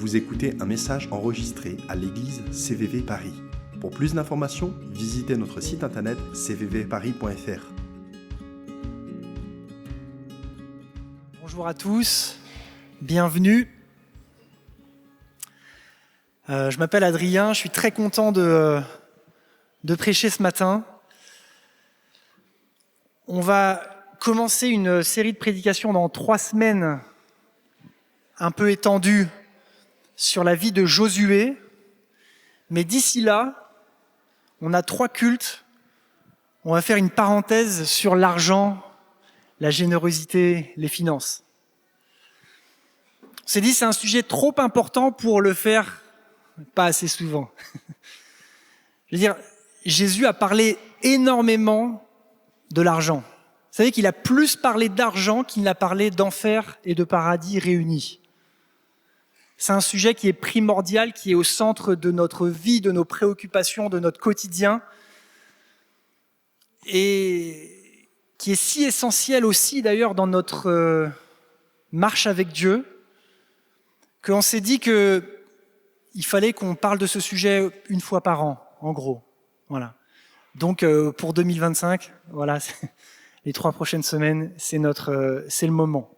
Vous écoutez un message enregistré à l'église CVV Paris. Pour plus d'informations, visitez notre site internet cvvparis.fr. Bonjour à tous, bienvenue. Je m'appelle Adrien, je suis très content de prêcher ce matin. On va commencer une série de prédications dans 3 semaines, un peu étendues, sur la vie de Josué. Mais d'ici là, on a 3 cultes. On va faire une parenthèse sur l'argent, la générosité, les finances. On s'est dit c'est un sujet trop important pour le faire pas assez souvent. Je veux dire, Jésus a parlé énormément de l'argent. Vous savez qu'il a plus parlé d'argent qu'il n'a parlé d'enfer et de paradis réunis. C'est un sujet qui est primordial, qui est au centre de notre vie, de nos préoccupations, de notre quotidien, et qui est si essentiel aussi d'ailleurs dans notre marche avec Dieu, qu'on s'est dit qu'il fallait qu'on parle de ce sujet une fois par an, en gros. Voilà. Donc pour 2025, voilà, les 3 prochaines semaines, c'est le moment.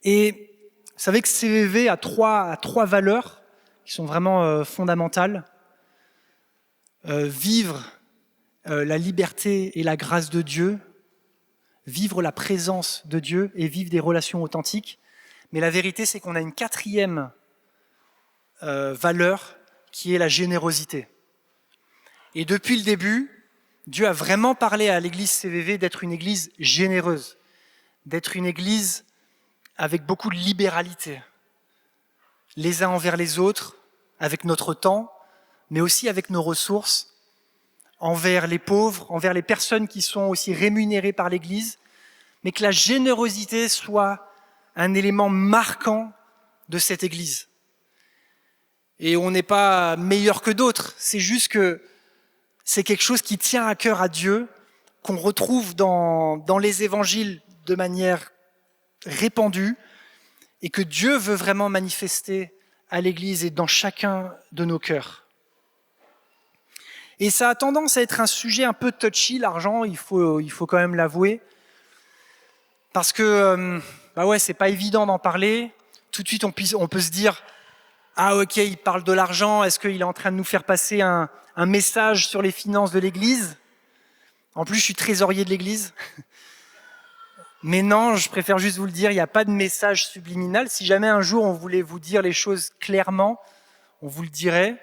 Et vous savez que CVV a trois valeurs qui sont vraiment fondamentales. Vivre la liberté et la grâce de Dieu, vivre la présence de Dieu et vivre des relations authentiques. Mais la vérité, c'est qu'on a une 4e valeur qui est la générosité. Et depuis le début, Dieu a vraiment parlé à l'église CVV d'être une église généreuse, d'être une église avec beaucoup de libéralité, les uns envers les autres, avec notre temps, mais aussi avec nos ressources, envers les pauvres, envers les personnes qui sont aussi rémunérées par l'Église, mais que la générosité soit un élément marquant de cette Église. Et on n'est pas meilleur que d'autres, c'est juste que c'est quelque chose qui tient à cœur à Dieu, qu'on retrouve dans les évangiles de manière répandue, et que Dieu veut vraiment manifester à l'Église et dans chacun de nos cœurs. Et ça a tendance à être un sujet un peu touchy, l'argent, il faut quand même l'avouer, parce que c'est pas évident d'en parler. Tout de suite, on peut se dire « Ah ok, il parle de l'argent, est-ce qu'il est en train de nous faire passer un message sur les finances de l'Église ?» En plus, je suis trésorier de l'Église. Mais non, je préfère juste vous le dire, il n'y a pas de message subliminal. Si jamais un jour on voulait vous dire les choses clairement, on vous le dirait.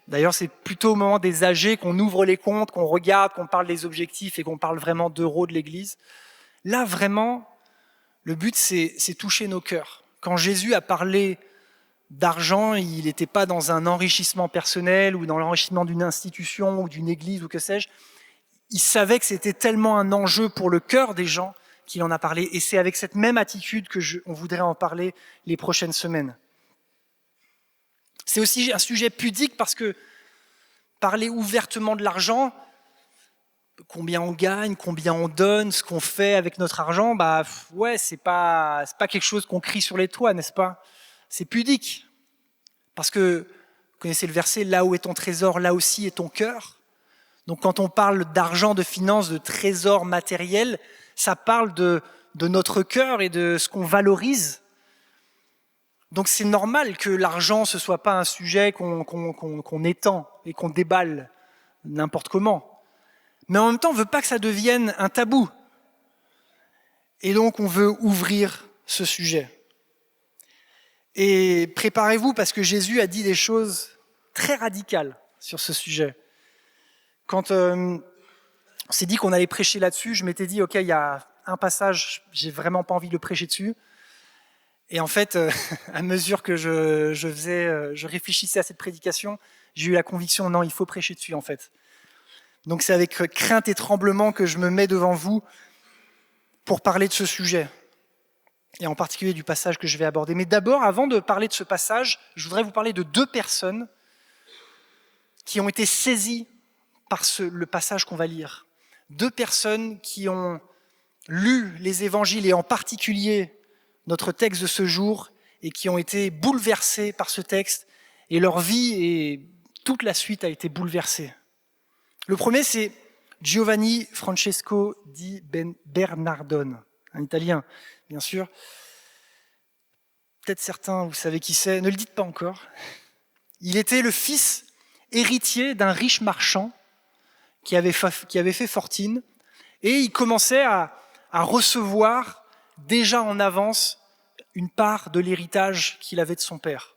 D'ailleurs, c'est plutôt au moment des AG qu'on ouvre les comptes, qu'on regarde, qu'on parle des objectifs et qu'on parle vraiment d'euros de l'Église. Là, vraiment, le but, c'est toucher nos cœurs. Quand Jésus a parlé d'argent, il n'était pas dans un enrichissement personnel ou dans l'enrichissement d'une institution ou d'une église ou que sais-je. Il savait que c'était tellement un enjeu pour le cœur des gens qu'il en a parlé. Et c'est avec cette même attitude qu'on voudrait en parler les prochaines semaines. C'est aussi un sujet pudique parce que parler ouvertement de l'argent, combien on gagne, combien on donne, ce qu'on fait avec notre argent, c'est pas quelque chose qu'on crie sur les toits, n'est-ce pas? C'est pudique. Parce que, vous connaissez le verset, là où est ton trésor, là aussi est ton cœur. Donc quand on parle d'argent, de finances, de trésor matériel, ça parle de notre cœur et de ce qu'on valorise. Donc c'est normal que l'argent, ce ne soit pas un sujet qu'on étend et qu'on déballe n'importe comment. Mais en même temps, on ne veut pas que ça devienne un tabou. Et donc on veut ouvrir ce sujet. Et préparez-vous parce que Jésus a dit des choses très radicales sur ce sujet. Quand on s'est dit qu'on allait prêcher là-dessus, je m'étais dit, ok, il y a un passage, j'ai vraiment pas envie de le prêcher dessus. Et en fait, à mesure que je réfléchissais à cette prédication, j'ai eu la conviction, non, il faut prêcher dessus en fait. Donc c'est avec crainte et tremblement que je me mets devant vous pour parler de ce sujet, et en particulier du passage que je vais aborder. Mais d'abord, avant de parler de ce passage, je voudrais vous parler de 2 personnes qui ont été saisies par le passage qu'on va lire. 2 personnes qui ont lu les évangiles et en particulier notre texte de ce jour et qui ont été bouleversés par ce texte, et leur vie et toute la suite a été bouleversée. Le premier, c'est Giovanni Francesco di Bernardone, un Italien, bien sûr. Peut-être certains, vous savez qui c'est, ne le dites pas encore. Il était le fils héritier d'un riche marchand qui avait fait fortune, et il commençait à recevoir déjà en avance une part de l'héritage qu'il avait de son père.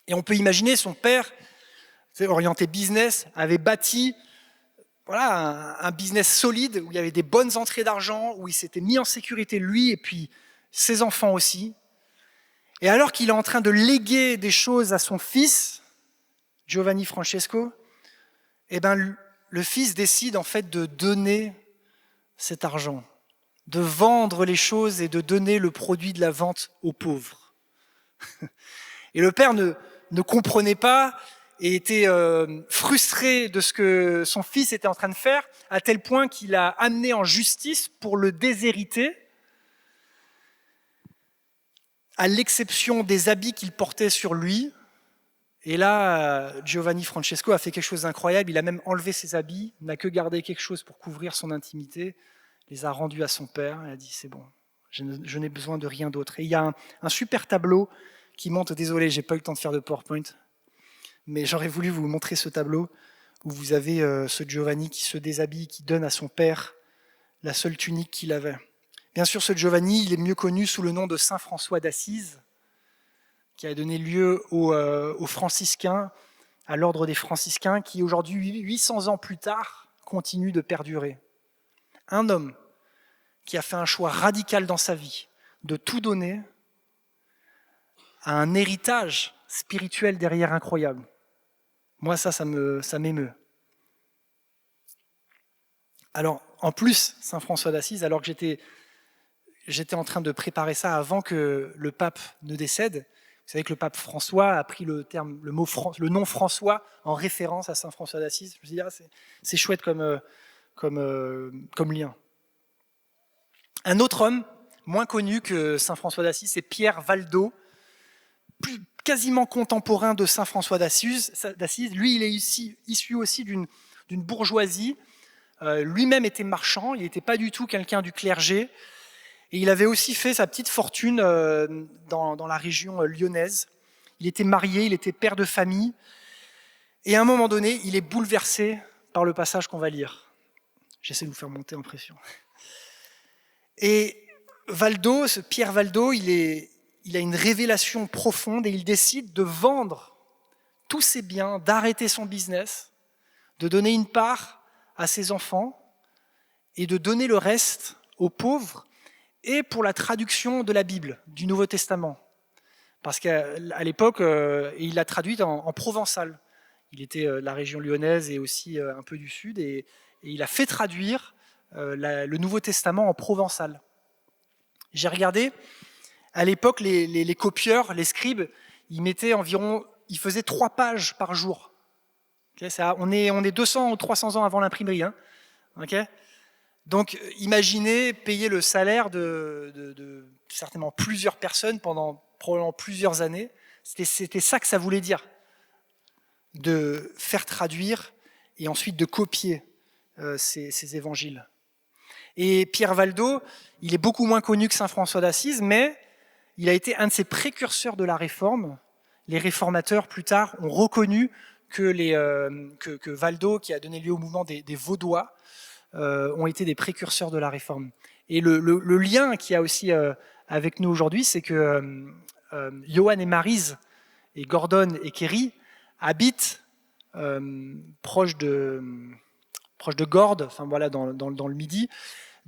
Et on peut imaginer son père, orienté business, avait bâti un business solide où il y avait des bonnes entrées d'argent, où il s'était mis en sécurité lui et puis ses enfants aussi. Et alors qu'il est en train de léguer des choses à son fils, Giovanni Francesco, le fils décide en fait de donner cet argent, de vendre les choses et de donner le produit de la vente aux pauvres. Et le père ne comprenait pas et était frustré de ce que son fils était en train de faire, à tel point qu'il a amené en justice pour le déshériter, à l'exception des habits qu'il portait sur lui. Et là, Giovanni Francesco a fait quelque chose d'incroyable, il a même enlevé ses habits, n'a que gardé quelque chose pour couvrir son intimité, les a rendus à son père, il a dit c'est bon, je n'ai besoin de rien d'autre. Et il y a un super tableau qui montre, désolé, j'ai pas eu le temps de faire de PowerPoint, mais j'aurais voulu vous montrer ce tableau où vous avez ce Giovanni qui se déshabille, qui donne à son père la seule tunique qu'il avait. Bien sûr, ce Giovanni, il est mieux connu sous le nom de Saint François d'Assise, qui a donné lieu aux franciscains, à l'ordre des franciscains, qui aujourd'hui, 800 ans plus tard, continue de perdurer. Un homme qui a fait un choix radical dans sa vie, de tout donner, a un héritage spirituel derrière incroyable. Moi, ça m'émeut. Alors, en plus, Saint François d'Assise, alors que j'étais en train de préparer ça avant que le pape ne décède, vous savez que le pape François a pris le nom François en référence à Saint François d'Assise. Je me suis dit, c'est chouette comme lien. Un autre homme, moins connu que Saint François d'Assise, c'est Pierre Valdo, quasiment contemporain de Saint François d'Assise. Lui, il est issu aussi d'une bourgeoisie. Lui-même était marchand, il n'était pas du tout quelqu'un du clergé. Et il avait aussi fait sa petite fortune dans la région lyonnaise. Il était marié, il était père de famille. Et à un moment donné, il est bouleversé par le passage qu'on va lire. J'essaie de vous faire monter en pression. Et Pierre Valdo, il a une révélation profonde et il décide de vendre tous ses biens, d'arrêter son business, de donner une part à ses enfants et de donner le reste aux pauvres et pour la traduction de la Bible, du Nouveau Testament. Parce qu'à l'époque, il l'a traduite en provençal. Il était de la région lyonnaise et aussi un peu du sud, et il a fait traduire le Nouveau Testament en provençal. J'ai regardé, à l'époque, les copieurs, les scribes, ils faisaient 3 pages par jour. Okay, on est 200 ou 300 ans avant l'imprimerie. Okay, donc, imaginez payer le salaire de certainement plusieurs personnes pendant probablement plusieurs années. C'était ça que ça voulait dire, de faire traduire et ensuite de copier ces évangiles. Et Pierre Valdo, il est beaucoup moins connu que Saint François d'Assise, mais il a été un de ces précurseurs de la Réforme. Les réformateurs, plus tard, ont reconnu que Valdo, qui a donné lieu au mouvement des Vaudois, ont été des précurseurs de la Réforme. Et le lien qu'il y a aussi avec nous aujourd'hui, c'est que Johan et Maryse, et Gordon et Kerry habitent proche de Gordes, enfin voilà, dans le Midi,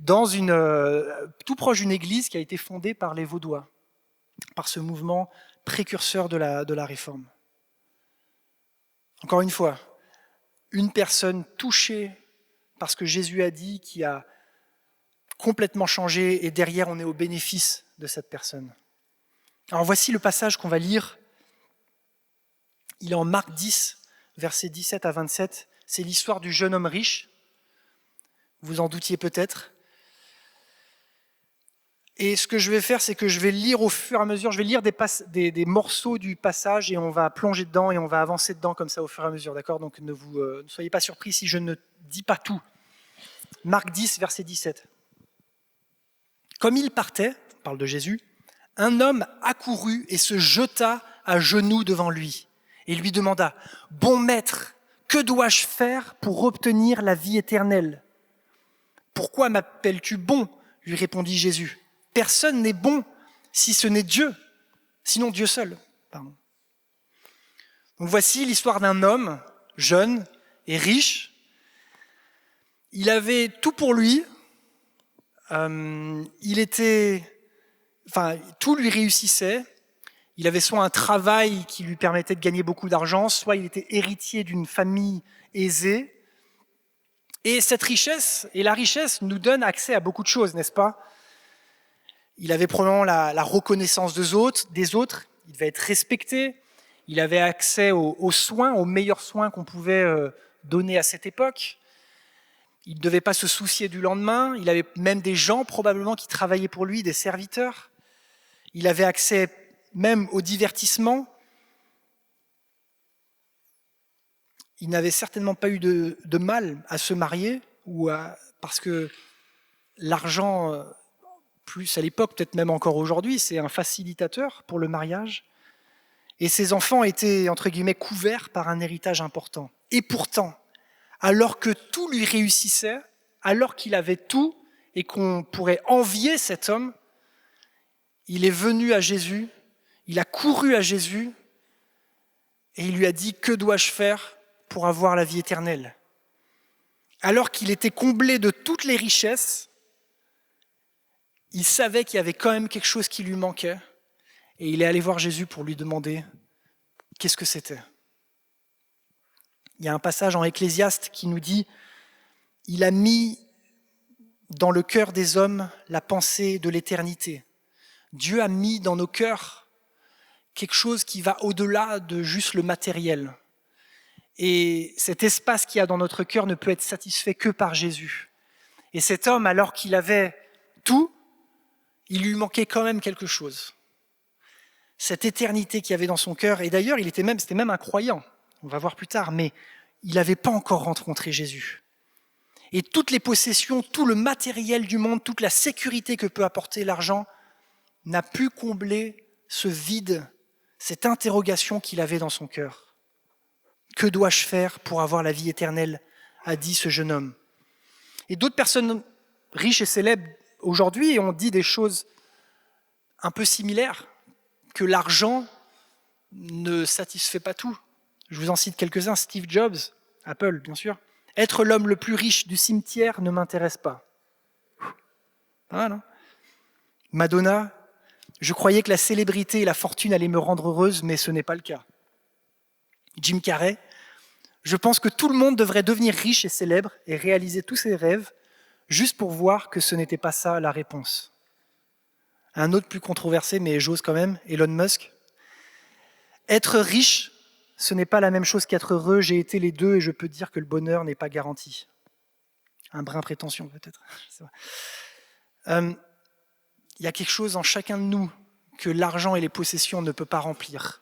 tout proche d'une église qui a été fondée par les Vaudois, par ce mouvement précurseur de la Réforme. Encore une fois, une personne touchée par ce que Jésus a dit, qui a complètement changé, et derrière on est au bénéfice de cette personne. Alors voici le passage qu'on va lire. Il est en Marc 10, versets 17 à 27. C'est l'histoire du jeune homme riche. Vous en doutiez peut-être. Et ce que je vais faire, c'est que je vais lire au fur et à mesure, je vais lire des morceaux du passage et on va plonger dedans et on va avancer dedans comme ça au fur et à mesure, d'accord ? Donc ne soyez pas surpris si je ne dis pas tout. Marc 10, verset 17. Comme il partait, on parle de Jésus, un homme accourut et se jeta à genoux devant lui et lui demanda « Bon maître, que dois-je faire pour obtenir la vie éternelle ?»« Pourquoi m'appelles-tu bon ?» lui répondit Jésus. « Personne n'est bon si ce n'est Dieu, sinon Dieu seul. » Pardon. Donc voici l'histoire d'un homme jeune et riche. Il avait tout pour lui. Tout lui réussissait. Il avait soit un travail qui lui permettait de gagner beaucoup d'argent, soit il était héritier d'une famille aisée. Et cette richesse, et la richesse nous donne accès à beaucoup de choses, n'est-ce pas ? Il avait probablement la reconnaissance des autres, il devait être respecté, il avait accès aux soins, aux meilleurs soins qu'on pouvait donner à cette époque. Il ne devait pas se soucier du lendemain, il avait même des gens probablement qui travaillaient pour lui, des serviteurs. Il avait accès même au divertissement. Il n'avait certainement pas eu de mal à se marier, parce que l'argent, plus à l'époque, peut-être même encore aujourd'hui, c'est un facilitateur pour le mariage. Et ses enfants étaient, entre guillemets, couverts par un héritage important. Et pourtant, alors que tout lui réussissait, alors qu'il avait tout et qu'on pourrait envier cet homme, il est venu à Jésus, il a couru à Jésus et il lui a dit « Que dois-je faire pour avoir la vie éternelle ?» Alors qu'il était comblé de toutes les richesses, il savait qu'il y avait quand même quelque chose qui lui manquait et il est allé voir Jésus pour lui demander qu'est-ce que c'était. Il y a un passage en Ecclésiaste qui nous dit « Il a mis dans le cœur des hommes la pensée de l'éternité. » Dieu a mis dans nos cœurs quelque chose qui va au-delà de juste le matériel. Et cet espace qu'il y a dans notre cœur ne peut être satisfait que par Jésus. Et cet homme, alors qu'il avait tout, il lui manquait quand même quelque chose. Cette éternité qu'il y avait dans son cœur, et d'ailleurs, c'était même un croyant, on va voir plus tard, mais il n'avait pas encore rencontré Jésus. Et toutes les possessions, tout le matériel du monde, toute la sécurité que peut apporter l'argent, n'a pu combler ce vide, cette interrogation qu'il avait dans son cœur. Que dois-je faire pour avoir la vie éternelle ? A dit ce jeune homme. Et d'autres personnes riches et célèbres aujourd'hui ont dit des choses un peu similaires, que l'argent ne satisfait pas tout. Je vous en cite quelques-uns. Steve Jobs, Apple bien sûr. Être l'homme le plus riche du cimetière ne m'intéresse pas. Pas mal, hein ? Madonna, je croyais que la célébrité et la fortune allaient me rendre heureuse, mais ce n'est pas le cas. Jim Carrey, je pense que tout le monde devrait devenir riche et célèbre et réaliser tous ses rêves, juste pour voir que ce n'était pas ça la réponse. Un autre plus controversé, mais j'ose quand même, Elon Musk. Être riche, ce n'est pas la même chose qu'être heureux. J'ai été les deux et je peux dire que le bonheur n'est pas garanti. Un brin prétention peut-être. Il y a quelque chose en chacun de nous que l'argent et les possessions ne peuvent pas remplir.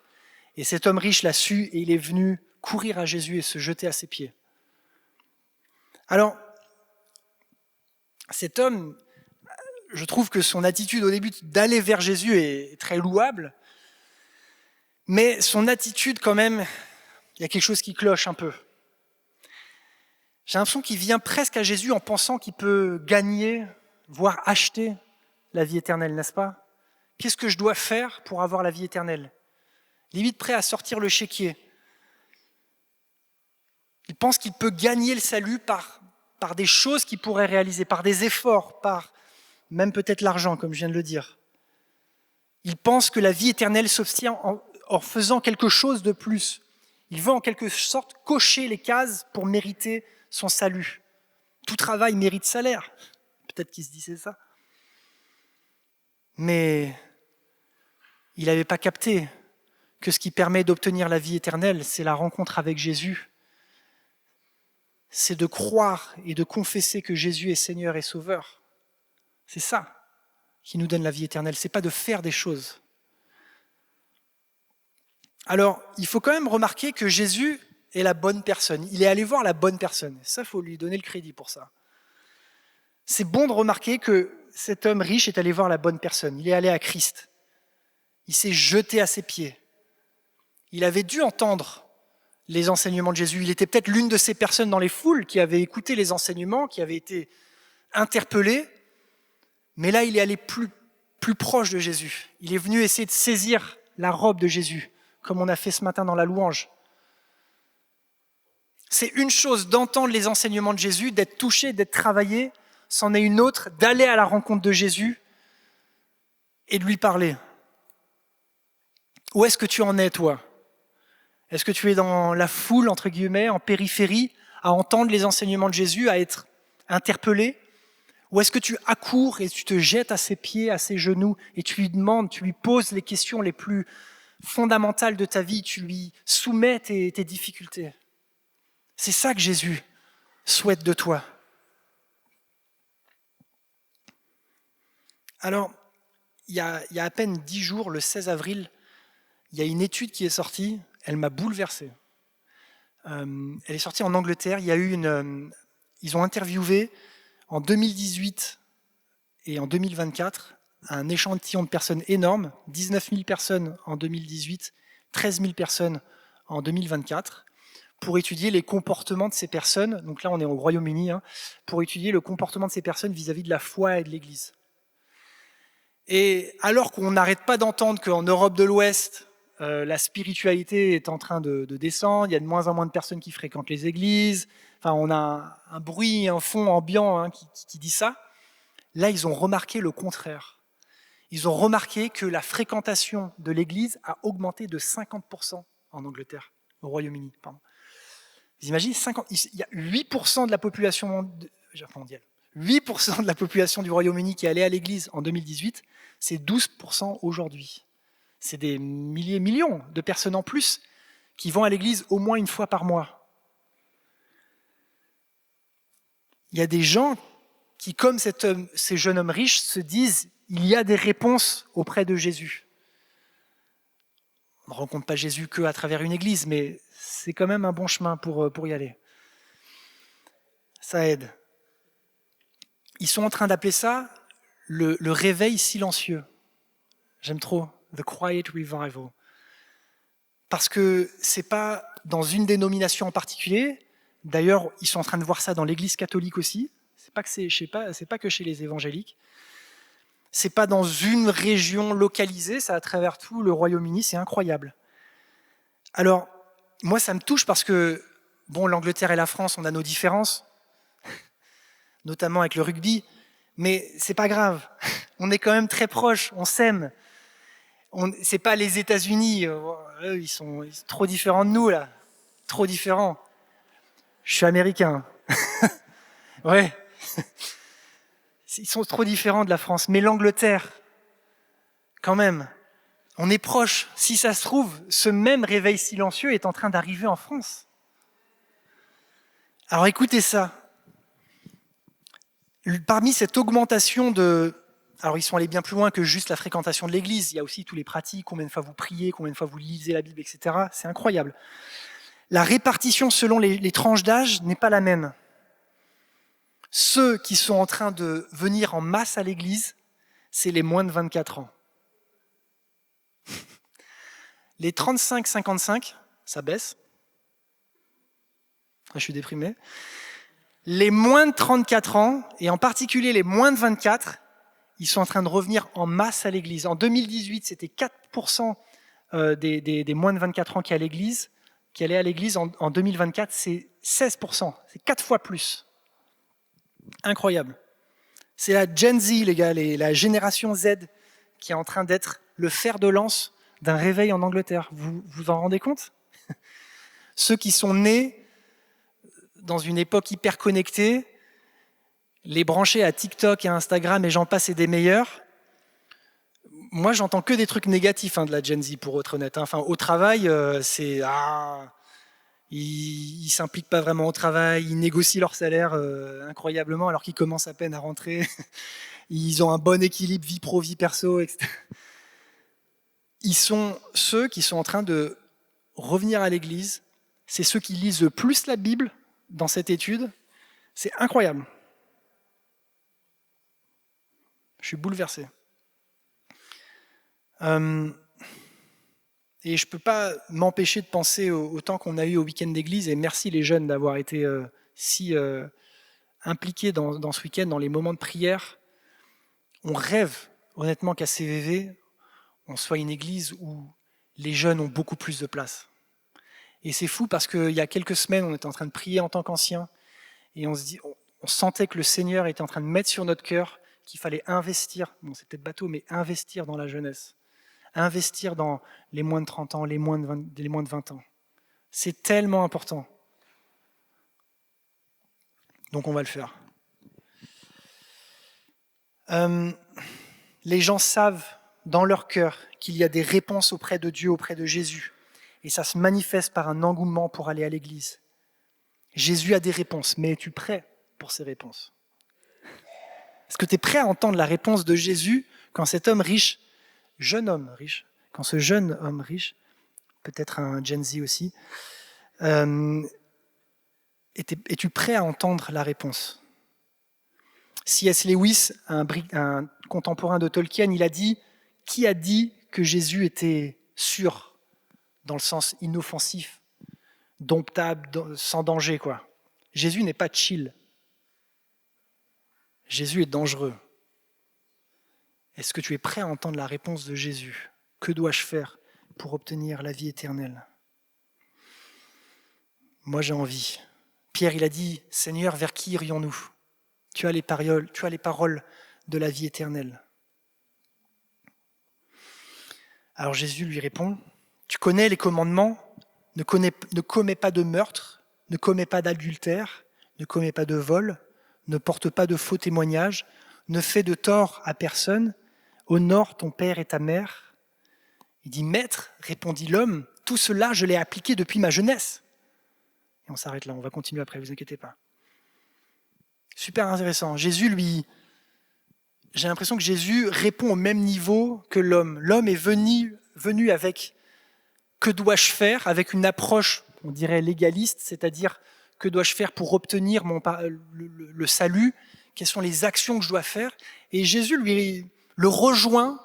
Et cet homme riche l'a su et il est venu courir à Jésus et se jeter à ses pieds. Alors, cet homme, je trouve que son attitude au début d'aller vers Jésus est très louable, mais son attitude quand même, il y a quelque chose qui cloche un peu. J'ai l'impression qu'il vient presque à Jésus en pensant qu'il peut gagner, voire acheter la vie éternelle, n'est-ce pas ? Qu'est-ce que je dois faire pour avoir la vie éternelle ? Limite prêt à sortir le chéquier. Il pense qu'il peut gagner le salut par des choses qu'il pourrait réaliser, par des efforts, par même peut-être l'argent, comme je viens de le dire. Il pense que la vie éternelle s'obtient en faisant quelque chose de plus. Il veut en quelque sorte cocher les cases pour mériter son salut. Tout travail mérite salaire. Peut-être qu'il se disait ça. Mais il n'avait pas capté que ce qui permet d'obtenir la vie éternelle, c'est la rencontre avec Jésus. C'est de croire et de confesser que Jésus est Seigneur et Sauveur. C'est ça qui nous donne la vie éternelle, c'est pas de faire des choses. Alors, il faut quand même remarquer que Jésus est la bonne personne. Il est allé voir la bonne personne. Ça, il faut lui donner le crédit pour ça. C'est bon de remarquer que cet homme riche est allé voir la bonne personne. Il est allé à Christ. Il s'est jeté à ses pieds. Il avait dû entendre les enseignements de Jésus. Il était peut-être l'une de ces personnes dans les foules qui avaient écouté les enseignements, qui avaient été interpellées. Mais là, il est allé plus proche de Jésus. Il est venu essayer de saisir la robe de Jésus, comme on a fait ce matin dans la louange. C'est une chose d'entendre les enseignements de Jésus, d'être touché, d'être travaillé. C'en est une autre d'aller à la rencontre de Jésus et de lui parler. Où est-ce que tu en es, toi ? Est-ce que tu es dans la foule, entre guillemets, en périphérie, à entendre les enseignements de Jésus, à être interpellé ? Ou est-ce que tu accours et tu te jettes à ses pieds, à ses genoux, et tu lui demandes, tu lui poses les questions les plus fondamentales de ta vie, tu lui soumets tes difficultés ? C'est ça que Jésus souhaite de toi. Alors, il y a à peine 10 jours, le 16 avril, il y a une étude qui est sortie, elle m'a bouleversé. Elle est sortie en Angleterre, ils ont interviewé en 2018 et en 2024 un échantillon de personnes énorme, 19 000 personnes en 2018, 13 000 personnes en 2024, pour étudier les comportements de ces personnes, donc là on est au Royaume-Uni, pour étudier le comportement de ces personnes vis-à-vis de la foi et de l'Église. Et alors qu'on n'arrête pas d'entendre qu'en Europe de l'Ouest, la spiritualité est en train de descendre, il y a de moins en moins de personnes qui fréquentent les églises, enfin on a un bruit, un fond ambiant qui dit ça. Là, ils ont remarqué le contraire. Ils ont remarqué que la fréquentation de l'église a augmenté de 50% en Angleterre, au Royaume-Uni. Pardon. Vous imaginez, il y a 8% de la population mondiale. 8% de la population du Royaume-Uni qui allait à l'église en 2018, c'est 12% aujourd'hui. C'est des millions de personnes en plus qui vont à l'église au moins une fois par mois. Il y a des gens qui, comme ces jeunes hommes riches, se disent il y a des réponses auprès de Jésus. On ne rencontre pas Jésus qu'à travers une église, mais c'est quand même un bon chemin pour y aller. Ça aide. Ils sont en train d'appeler ça le réveil silencieux. J'aime trop, the quiet revival. Parce que ce n'est pas dans une dénomination en particulier. D'ailleurs, ils sont en train de voir ça dans l'Église catholique aussi. C'est pas que chez les évangéliques. C'est pas dans une région localisée, ça à travers tout le Royaume-Uni, c'est incroyable. Alors, moi, ça me touche parce que, bon, l'Angleterre et la France, on a nos différences, notamment avec le rugby, mais c'est pas grave. On est quand même très proches, on s'aime. C'est pas les États-Unis, eux, ils sont trop différents de nous, là. Trop différents. Je suis américain. Ouais. Ils sont trop différents de la France. Mais l'Angleterre, quand même, on est proche. Si ça se trouve, ce même réveil silencieux est en train d'arriver en France. Alors écoutez ça. Parmi cette augmentation alors ils sont allés bien plus loin que juste la fréquentation de l'église. Il y a aussi tous les pratiques, combien de fois vous priez, combien de fois vous lisez la Bible, etc. C'est incroyable. La répartition selon les tranches d'âge n'est pas la même. Ceux qui sont en train de venir en masse à l'église, c'est les moins de 24 ans. Les 35-55, ça baisse. Je suis déprimé. Les moins de 34 ans, et en particulier les moins de 24, ils sont en train de revenir en masse à l'église. En 2018, c'était 4% des moins de 24 ans qui allaient à l'église. En 2024, c'est 16%. C'est 4 fois plus. Incroyable. C'est la Gen Z, les gars, la génération Z qui est en train d'être le fer de lance d'un réveil en Angleterre. Vous vous en rendez compte ? Ceux qui sont nés dans une époque hyper connectée, les branchés à TikTok et à Instagram et j'en passe et des meilleurs. Moi, j'entends que des trucs négatifs de la Gen Z, pour être honnête. Enfin, au travail, Ils s'impliquent pas vraiment au travail, ils négocient leur salaire incroyablement alors qu'ils commencent à peine à rentrer. Ils ont un bon équilibre vie pro, vie perso, etc. Ils sont ceux qui sont en train de revenir à l'église. C'est ceux qui lisent le plus la Bible dans cette étude. C'est incroyable. Je suis bouleversé. Et je ne peux pas m'empêcher de penser au temps qu'on a eu au week-end d'église. Et merci les jeunes d'avoir été si impliqués dans ce week-end, dans les moments de prière. On rêve honnêtement qu'à CVV, on soit une église où les jeunes ont beaucoup plus de place. Et c'est fou parce qu'il y a quelques semaines, on était en train de prier en tant qu'anciens et on sentait que le Seigneur était en train de mettre sur notre cœur qu'il fallait investir, bon c'est peut-être bateau, mais investir dans la jeunesse, investir dans les moins de 30 ans, les moins de 20 ans. C'est tellement important. Donc on va le faire. Les gens savent dans leur cœur qu'il y a des réponses auprès de Dieu, auprès de Jésus. Et ça se manifeste par un engouement pour aller à l'église. Jésus a des réponses, mais es-tu prêt pour ces réponses ? Est-ce que tu es prêt à entendre la réponse de Jésus quand cet homme riche, jeune homme riche, quand ce jeune homme riche, peut-être un Gen Z aussi, es-tu prêt à entendre la réponse ? C.S. Lewis, un contemporain de Tolkien, il a dit « Qui a dit que Jésus était sûr ?» dans le sens inoffensif, domptable, sans danger, quoi. Jésus n'est pas chill. Jésus est dangereux. Est-ce que tu es prêt à entendre la réponse de Jésus ? Que dois-je faire pour obtenir la vie éternelle ? Moi, j'ai envie. Pierre, il a dit, « Seigneur, vers qui irions-nous ? Tu as les paroles de la vie éternelle. » Alors Jésus lui répond, « Tu connais les commandements, ne commets pas de meurtre, ne commets pas d'adultère, ne commets pas de vol, ne porte pas de faux témoignages, ne fais de tort à personne, honore ton père et ta mère. » Il dit, « Maître, répondit l'homme, tout cela je l'ai appliqué depuis ma jeunesse. » Et on s'arrête là, on va continuer après, ne vous inquiétez pas. Super intéressant. J'ai l'impression que Jésus répond au même niveau que l'homme. L'homme est venu avec « que dois-je faire ?» avec une approche, on dirait légaliste, c'est-à-dire « que dois-je faire pour obtenir le salut ? Quelles sont les actions que je dois faire ?» Et Jésus le rejoint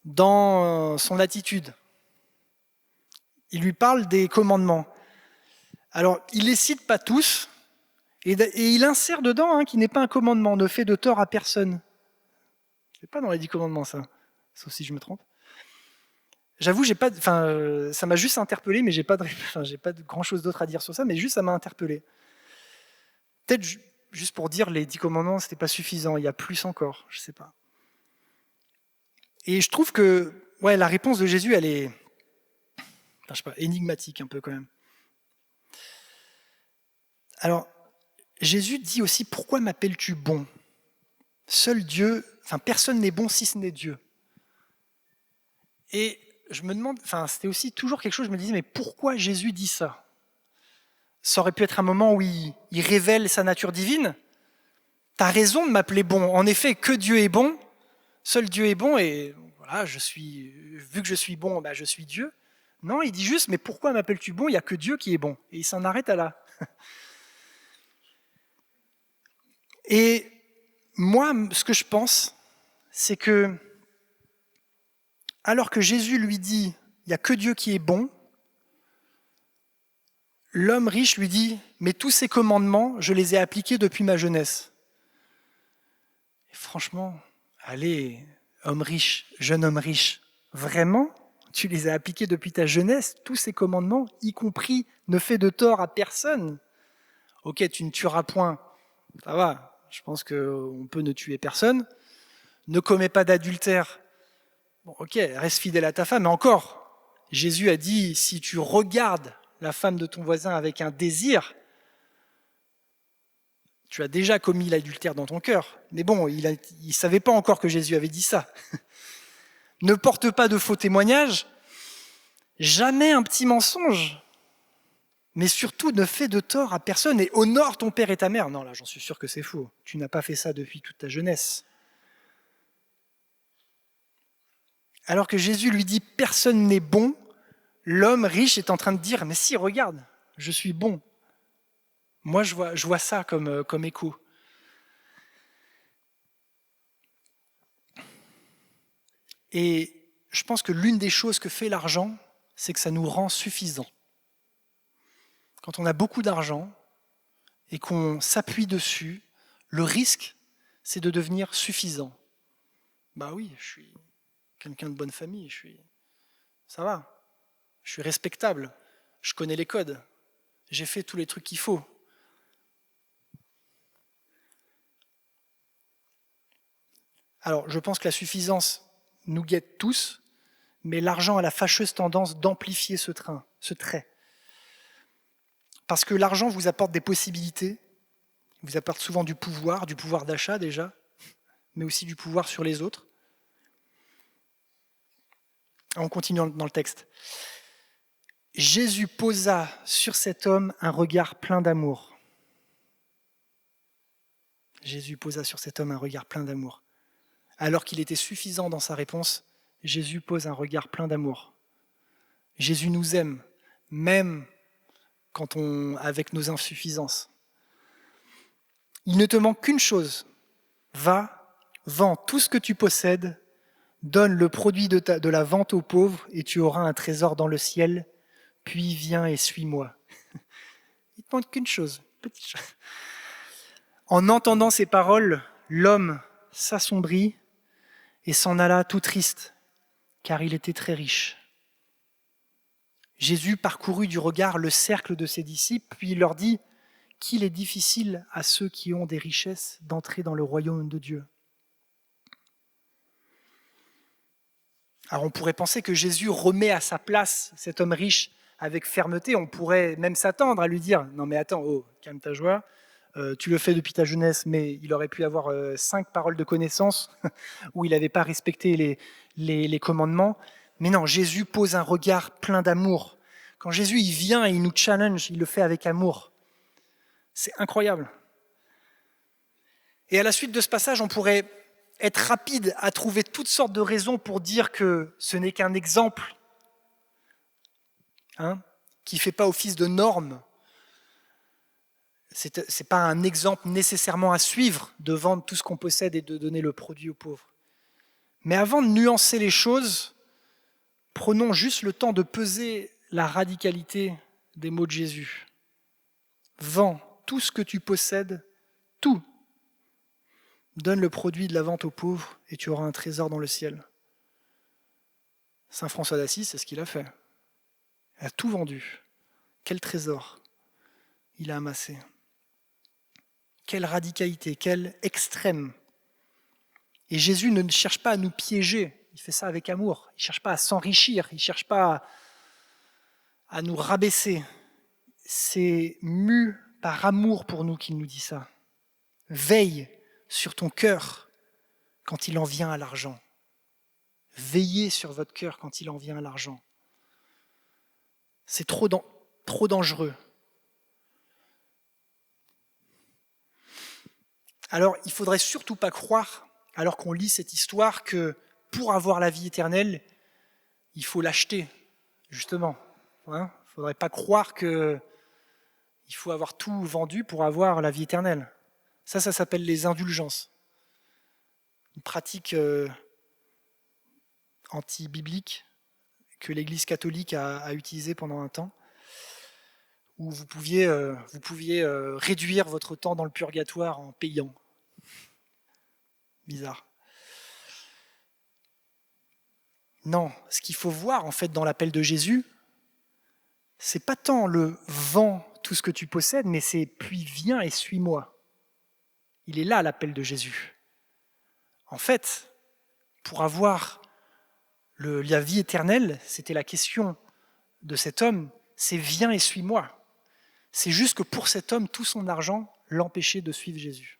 dans son attitude. Il lui parle des commandements. Alors, il ne les cite pas tous, et il insère dedans qui n'est pas un commandement, ne fais de tort à personne. C'est pas dans les 10 commandements, ça, sauf si je me trompe. J'avoue, ça m'a juste interpellé, mais j'ai pas de grand-chose d'autre à dire sur ça, mais juste ça m'a interpellé. Peut-être juste pour dire les 10 commandements, c'était pas suffisant, il y a plus encore, je sais pas. Et je trouve que la réponse de Jésus, elle est énigmatique un peu quand même. Alors, Jésus dit aussi, pourquoi m'appelles-tu bon ? Seul Dieu, personne n'est bon si ce n'est Dieu. Et je me demande, c'était aussi toujours quelque chose, je me disais, mais pourquoi Jésus dit ça ? Ça aurait pu être un moment où il révèle sa nature divine. T'as raison de m'appeler bon. En effet, que Dieu est bon, seul Dieu est bon, et voilà, vu que je suis bon, je suis Dieu. Non, il dit juste, mais pourquoi m'appelles-tu bon ? Il n'y a que Dieu qui est bon. Et il s'en arrête à là. Et moi, ce que je pense, c'est que, alors que Jésus lui dit, il n'y a que Dieu qui est bon, l'homme riche lui dit, mais tous ces commandements, je les ai appliqués depuis ma jeunesse. Et franchement, allez, homme riche, jeune homme riche, vraiment ? Tu les as appliqués depuis ta jeunesse, tous ces commandements, y compris ne fais de tort à personne. Ok, tu ne tueras point, ça va. Je pense qu'on peut ne tuer personne. Ne commets pas d'adultère. Bon, ok, reste fidèle à ta femme. Mais encore, Jésus a dit, si tu regardes la femme de ton voisin avec un désir, tu as déjà commis l'adultère dans ton cœur. Mais bon, il ne savait pas encore que Jésus avait dit ça. Ne porte pas de faux témoignages. Jamais un petit mensonge. Mais surtout, ne fais de tort à personne et honore ton père et ta mère. Non, là, j'en suis sûr que c'est faux. Tu n'as pas fait ça depuis toute ta jeunesse. Alors que Jésus lui dit « personne n'est bon », l'homme riche est en train de dire « mais si, regarde, je suis bon ». Moi, je vois ça comme écho. Et je pense que l'une des choses que fait l'argent, c'est que ça nous rend suffisants. Quand on a beaucoup d'argent et qu'on s'appuie dessus, le risque, c'est de devenir suffisant. Bah oui, je suis quelqu'un de bonne famille, ça va, je suis respectable, je connais les codes, j'ai fait tous les trucs qu'il faut. Alors, je pense que la suffisance nous guette tous, mais l'argent a la fâcheuse tendance d'amplifier ce trait. Parce que l'argent vous apporte des possibilités, vous apporte souvent du pouvoir d'achat déjà, mais aussi du pouvoir sur les autres. On continue dans le texte. Jésus posa sur cet homme un regard plein d'amour. Jésus posa sur cet homme un regard plein d'amour. Alors qu'il était suffisant dans sa réponse, Jésus pose un regard plein d'amour. Jésus nous aime, même avec nos insuffisances. Il ne te manque qu'une chose. Va, vends tout ce que tu possèdes, donne le produit de la vente aux pauvres et tu auras un trésor dans le ciel, puis viens et suis-moi. Il ne te manque qu'une chose, petite chose. En entendant ces paroles, l'homme s'assombrit et s'en alla tout triste, car il était très riche. Jésus parcourut du regard le cercle de ses disciples, puis il leur dit qu'il est difficile à ceux qui ont des richesses d'entrer dans le royaume de Dieu. Alors on pourrait penser que Jésus remet à sa place cet homme riche avec fermeté. On pourrait même s'attendre à lui dire « Non mais attends, calme ta joie, tu le fais depuis ta jeunesse, mais il aurait pu avoir 5 paroles de connaissance où il n'avait pas respecté les commandements. » Mais non, Jésus pose un regard plein d'amour. Quand Jésus il vient et il nous challenge, il le fait avec amour. C'est incroyable. Et à la suite de ce passage, on pourrait être rapide à trouver toutes sortes de raisons pour dire que ce n'est qu'un exemple, qui ne fait pas office de norme. Ce n'est pas un exemple nécessairement à suivre de vendre tout ce qu'on possède et de donner le produit aux pauvres. Mais avant de nuancer les choses, prenons juste le temps de peser la radicalité des mots de Jésus. Vends tout ce que tu possèdes, tout. Donne le produit de la vente aux pauvres et tu auras un trésor dans le ciel. Saint François d'Assise, c'est ce qu'il a fait. Il a tout vendu. Quel trésor il a amassé. Quelle radicalité, quel extrême. Et Jésus ne cherche pas à nous piéger, il fait ça avec amour. Il ne cherche pas à s'enrichir, il ne cherche pas à nous rabaisser. C'est mu par amour pour nous qu'il nous dit ça. Veille sur ton cœur quand il en vient à l'argent. Veillez sur votre cœur quand il en vient à l'argent. C'est trop dangereux. Alors, il ne faudrait surtout pas croire, alors qu'on lit cette histoire, que pour avoir la vie éternelle, il faut l'acheter, justement. Il ne faudrait pas croire qu'il faut avoir tout vendu pour avoir la vie éternelle. Ça s'appelle les indulgences. Une pratique anti-biblique que l'Église catholique a utilisée pendant un temps, où vous pouviez réduire votre temps dans le purgatoire en payant. Bizarre. Non, ce qu'il faut voir en fait dans l'appel de Jésus, c'est pas tant le « vends tout ce que tu possèdes », mais c'est « puis viens et suis-moi ». Il est là l'appel de Jésus. En fait, pour avoir la vie éternelle, c'était la question de cet homme, c'est « viens et suis-moi ». C'est juste que pour cet homme, tout son argent l'empêchait de suivre Jésus.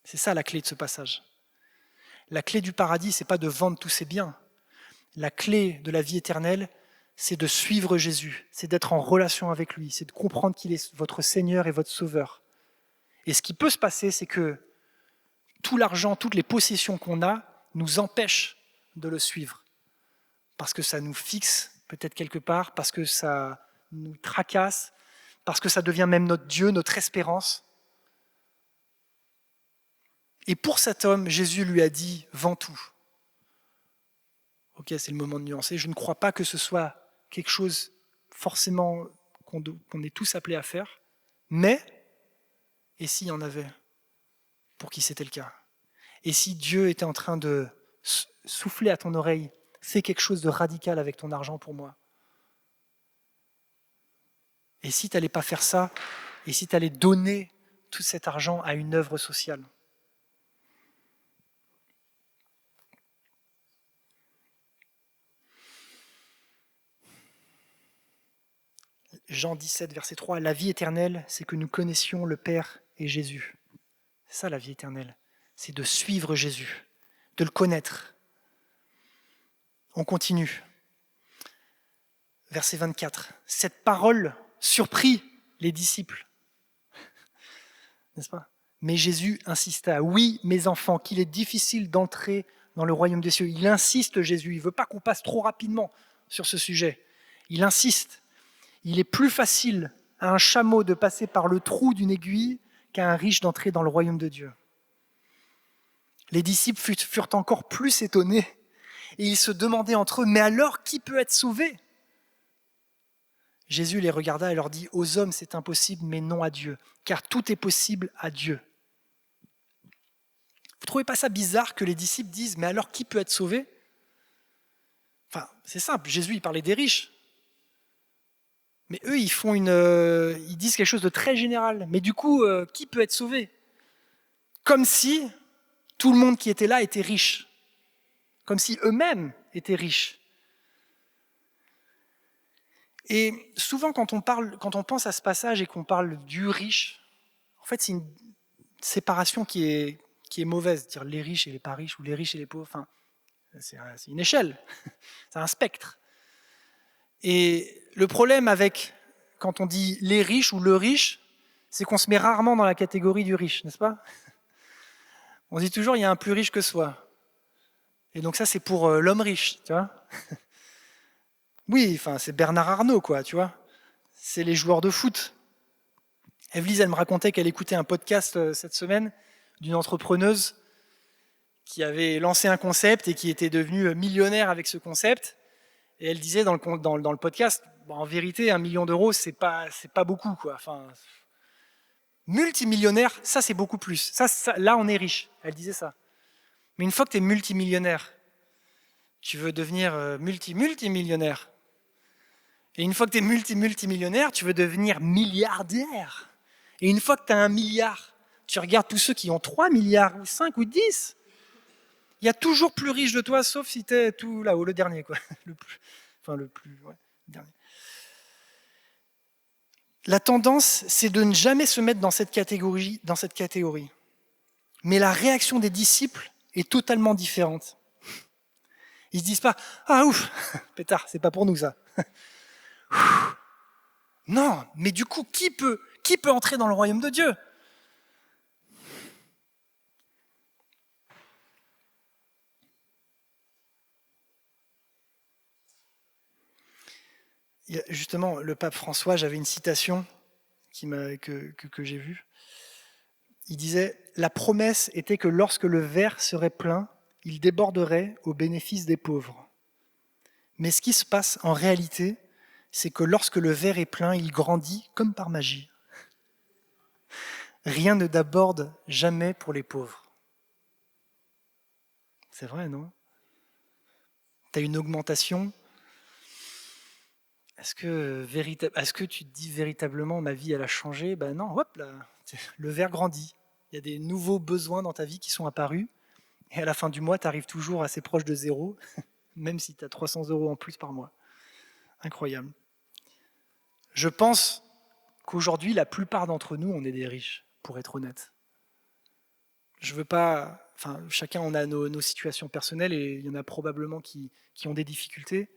C'est ça la clé de ce passage. La clé du paradis, ce n'est pas de vendre tous ses biens. La clé de la vie éternelle, c'est de suivre Jésus, c'est d'être en relation avec lui, c'est de comprendre qu'il est votre Seigneur et votre Sauveur. Et ce qui peut se passer, c'est que tout l'argent, toutes les possessions qu'on a nous empêchent de le suivre. Parce que ça nous fixe peut-être quelque part, parce que ça nous tracasse, parce que ça devient même notre Dieu, notre espérance. Et pour cet homme, Jésus lui a dit « Vends tout ». Ok, c'est le moment de nuancer. Je ne crois pas que ce soit quelque chose forcément qu'on est tous appelés à faire, mais, et s'il y en avait, pour qui c'était le cas? Et si Dieu était en train de souffler à ton oreille, fais quelque chose de radical avec ton argent pour moi. Et si tu n'allais pas faire ça, et si tu allais donner tout cet argent à une œuvre sociale? Jean 17, verset 3, la vie éternelle, c'est que nous connaissions le Père et Jésus. C'est ça la vie éternelle, c'est de suivre Jésus, de le connaître. On continue. Verset 24, cette parole surprit les disciples. N'est-ce pas? Mais Jésus insista, oui, mes enfants, qu'il est difficile d'entrer dans le royaume des cieux. Il insiste, Jésus, il ne veut pas qu'on passe trop rapidement sur ce sujet. Il insiste. Il est plus facile à un chameau de passer par le trou d'une aiguille qu'à un riche d'entrer dans le royaume de Dieu. Les disciples furent encore plus étonnés et ils se demandaient entre eux, mais alors qui peut être sauvé? Jésus les regarda et leur dit, aux hommes c'est impossible, mais non à Dieu, car tout est possible à Dieu. Vous ne trouvez pas ça bizarre que les disciples disent, mais alors qui peut être sauvé? Enfin, c'est simple, Jésus il parlait des riches. Mais eux, ils disent quelque chose de très général. Mais du coup, qui peut être sauvé? Comme si tout le monde qui était là était riche. Comme si eux-mêmes étaient riches. Et souvent, quand on pense à ce passage et qu'on parle du riche, en fait, c'est une séparation qui est mauvaise. Dire les riches et les pas riches, ou les riches et les pauvres. Enfin, c'est une échelle. C'est un spectre. Et le problème quand on dit les riches ou le riche, c'est qu'on se met rarement dans la catégorie du riche, n'est-ce pas? On dit toujours il y a un plus riche que soi. Et donc ça c'est pour l'homme riche, tu vois? Oui, enfin c'est Bernard Arnault, quoi, tu vois? C'est les joueurs de foot. Evelyse, elle me racontait qu'elle écoutait un podcast cette semaine d'une entrepreneuse qui avait lancé un concept et qui était devenue millionnaire avec ce concept. Et elle disait dans le podcast, en vérité, 1 million d'euros, c'est pas beaucoup, quoi. Enfin, multimillionnaire, ça c'est beaucoup plus. Ça, là, on est riche. Elle disait ça. Mais une fois que tu es multimillionnaire, tu veux devenir multimillionnaire. Et une fois que tu es multimillionnaire, tu veux devenir milliardaire. Et une fois que tu as 1 milliard, tu regardes tous ceux qui ont 3 milliards, ou 5 ou 10. Il y a toujours plus riche de toi, sauf si tu es tout là-haut, le dernier, quoi. Le dernier. La tendance, c'est de ne jamais se mettre dans cette catégorie. Mais la réaction des disciples est totalement différente. Ils se disent pas « Ah ouf, pétard, c'est pas pour nous ça. » Non, mais du coup, qui peut entrer dans le royaume de Dieu? Justement, le pape François, j'avais une citation que j'ai vue. Il disait « La promesse était que lorsque le verre serait plein, il déborderait au bénéfice des pauvres. Mais ce qui se passe en réalité, c'est que lorsque le verre est plein, il grandit comme par magie. Rien ne déborde jamais pour les pauvres. » C'est vrai, non? Tu as une augmentation. Est-ce que tu te dis véritablement ma vie elle a changé? Ben non, hop là, le verre grandit. Il y a des nouveaux besoins dans ta vie qui sont apparus. Et à la fin du mois, tu arrives toujours assez proche de zéro, même si tu as 300 € en plus par mois. Incroyable. Je pense qu'aujourd'hui, la plupart d'entre nous, on est des riches, pour être honnête. Je veux pas. Enfin, chacun on a nos situations personnelles et il y en a probablement qui ont des difficultés.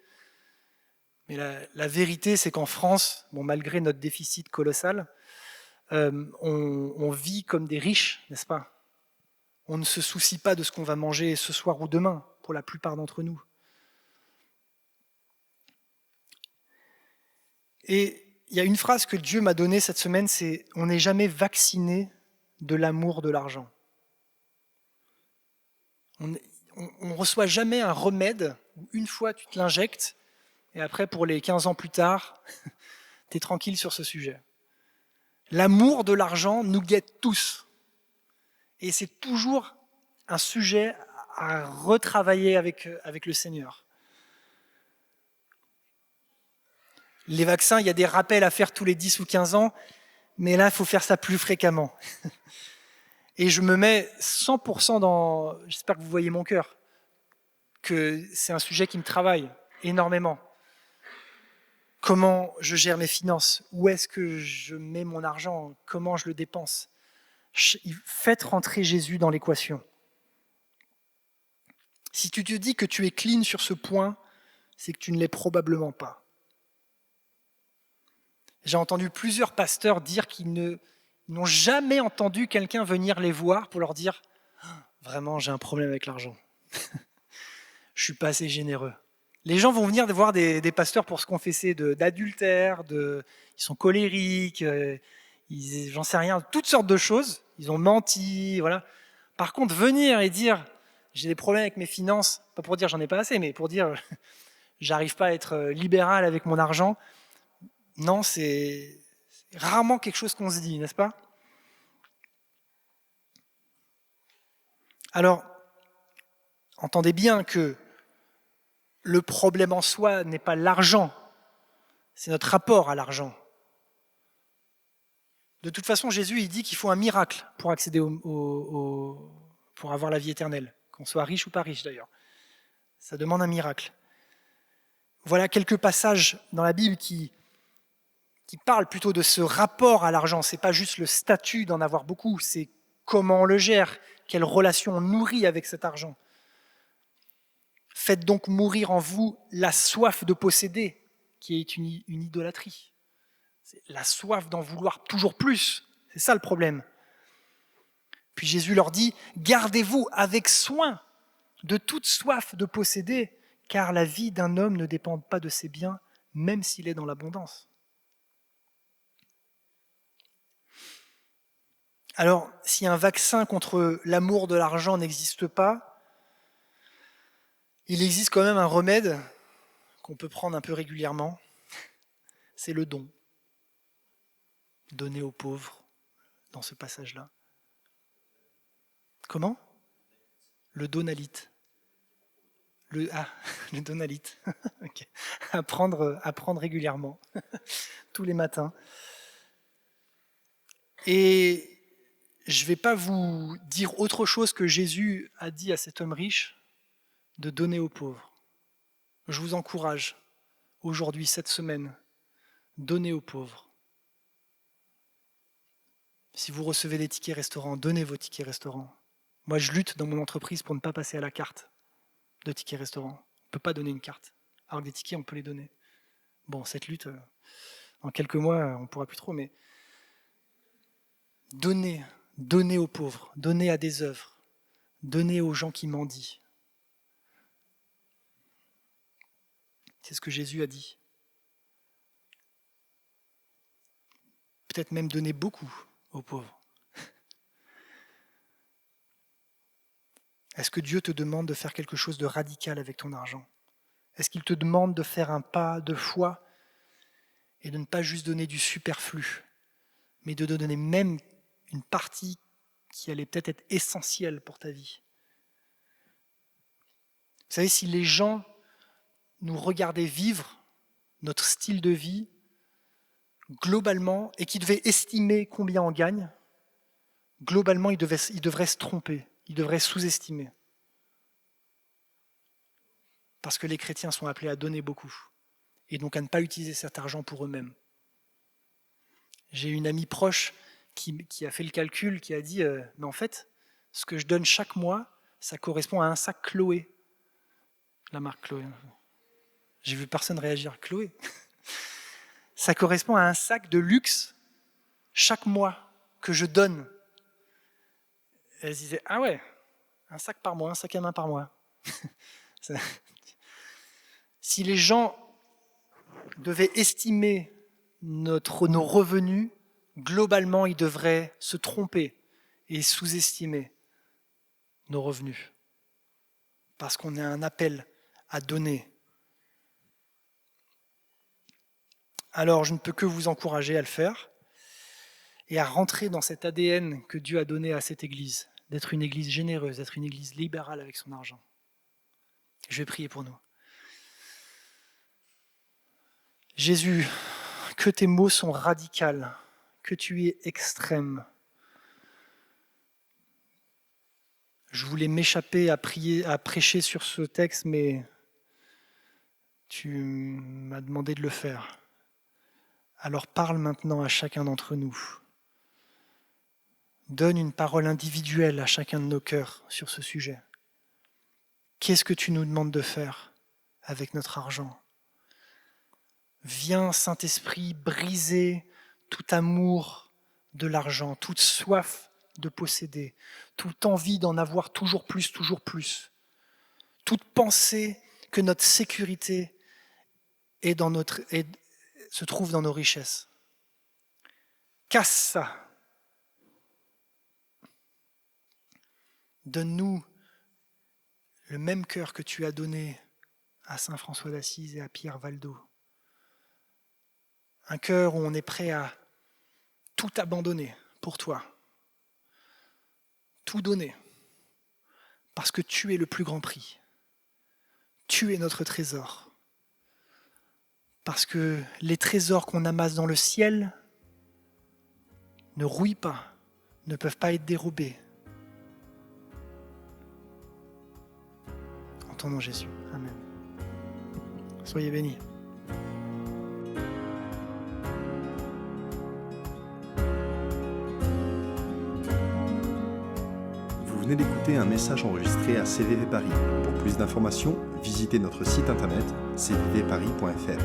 Mais la vérité, c'est qu'en France, bon, malgré notre déficit colossal, on vit comme des riches, n'est-ce pas? On ne se soucie pas de ce qu'on va manger ce soir ou demain, pour la plupart d'entre nous. Et il y a une phrase que Dieu m'a donnée cette semaine, c'est « On n'est jamais vacciné de l'amour de l'argent ». On ne reçoit jamais un remède où une fois tu te l'injectes et après pour les 15 ans plus tard, tu es tranquille sur ce sujet. L'amour de l'argent nous guette tous. Et c'est toujours un sujet à retravailler avec le Seigneur. Les vaccins, il y a des rappels à faire tous les 10 ou 15 ans, mais là, il faut faire ça plus fréquemment. Et je me mets 100% dans... J'espère que vous voyez mon cœur, que c'est un sujet qui me travaille énormément. Comment je gère mes finances? Où est-ce que je mets mon argent? Comment je le dépense? Faites rentrer Jésus dans l'équation. Si tu te dis que tu es clean sur ce point, c'est que tu ne l'es probablement pas. J'ai entendu plusieurs pasteurs dire qu'ils n'ont jamais entendu quelqu'un venir les voir pour leur dire « Vraiment, j'ai un problème avec l'argent. Je suis pas assez généreux. » Les gens vont venir voir des pasteurs pour se confesser d'adultère, ils sont colériques, j'en sais rien, toutes sortes de choses. Ils ont menti, voilà. Par contre, venir et dire « J'ai des problèmes avec mes finances », pas pour dire « J'en ai pas assez », mais pour dire « J'arrive pas à être libéral avec mon argent », non, c'est rarement quelque chose qu'on se dit, n'est-ce pas? Alors, entendez bien que le problème en soi n'est pas l'argent, c'est notre rapport à l'argent. De toute façon, Jésus, il dit qu'il faut un miracle pour accéder pour avoir la vie éternelle, qu'on soit riche ou pas riche d'ailleurs. Ça demande un miracle. Voilà quelques passages dans la Bible qui parlent plutôt de ce rapport à l'argent. Ce n'est pas juste le statut d'en avoir beaucoup, c'est comment on le gère, quelle relation on nourrit avec cet argent. Faites donc mourir en vous la soif de posséder, qui est une idolâtrie. C'est la soif d'en vouloir toujours plus. C'est ça le problème. Puis Jésus leur dit, gardez-vous avec soin de toute soif de posséder, car la vie d'un homme ne dépend pas de ses biens, même s'il est dans l'abondance. Alors, si un vaccin contre l'amour de l'argent n'existe pas, il existe quand même un remède qu'on peut prendre un peu régulièrement, c'est le don. Donner aux pauvres, dans ce passage-là. Comment? Le donalite. Le donalite. Okay. À prendre régulièrement, tous les matins. Et je ne vais pas vous dire autre chose que Jésus a dit à cet homme riche, de donner aux pauvres. Je vous encourage, aujourd'hui, cette semaine, donnez aux pauvres. Si vous recevez des tickets restaurants, donnez vos tickets restaurants. Moi, je lutte dans mon entreprise pour ne pas passer à la carte de tickets restaurants. On ne peut pas donner une carte. Alors que des tickets, on peut les donner. Bon, cette lutte, en quelques mois, on ne pourra plus trop, mais donnez aux pauvres, donnez à des œuvres, donnez aux gens qui mendient. C'est ce que Jésus a dit. Peut-être même donner beaucoup aux pauvres. Est-ce que Dieu te demande de faire quelque chose de radical avec ton argent? Est-ce qu'il te demande de faire un pas de foi et de ne pas juste donner du superflu, mais de donner même une partie qui allait peut-être être essentielle pour ta vie? Vous savez, si les gens nous regardaient vivre notre style de vie globalement et qu'ils devaient estimer combien on gagne, globalement, ils devraient se tromper, ils devraient sous-estimer. Parce que les chrétiens sont appelés à donner beaucoup et donc à ne pas utiliser cet argent pour eux-mêmes. J'ai une amie proche qui a fait le calcul, qui a dit mais en fait, ce que je donne chaque mois, ça correspond à un sac Chloé. La marque Chloé. J'ai vu personne réagir. Chloé. Ça correspond à un sac de luxe chaque mois que je donne. Et elle se disait, ah ouais, un sac par mois, un sac à main par mois. Si les gens devaient estimer nos revenus, globalement, ils devraient se tromper et sous-estimer nos revenus. Parce qu'on a un appel à donner. Alors, je ne peux que vous encourager à le faire et à rentrer dans cet ADN que Dieu a donné à cette Église, d'être une Église généreuse, d'être une Église libérale avec son argent. Je vais prier pour nous. Jésus, que tes mots sont radicaux, que tu es extrême. Je voulais m'échapper à prier, à prêcher sur ce texte, mais tu m'as demandé de le faire. Alors parle maintenant à chacun d'entre nous. Donne une parole individuelle à chacun de nos cœurs sur ce sujet. Qu'est-ce que tu nous demandes de faire avec notre argent ? Viens, Saint-Esprit, briser tout amour de l'argent, toute soif de posséder, toute envie d'en avoir toujours plus, toute pensée que notre sécurité se trouve dans nos richesses. Casse ça. Donne-nous le même cœur que tu as donné à Saint François d'Assise et à Pierre Valdo. Un cœur où on est prêt à tout abandonner pour toi. Tout donner. Parce que tu es le plus grand prix. Tu es notre trésor. Parce que les trésors qu'on amasse dans le ciel ne rouillent pas, ne peuvent pas être dérobés. En ton nom Jésus. Amen. Soyez bénis. Vous venez d'écouter un message enregistré à CVV Paris. Pour plus d'informations, visitez notre site internet cvvparis.fr.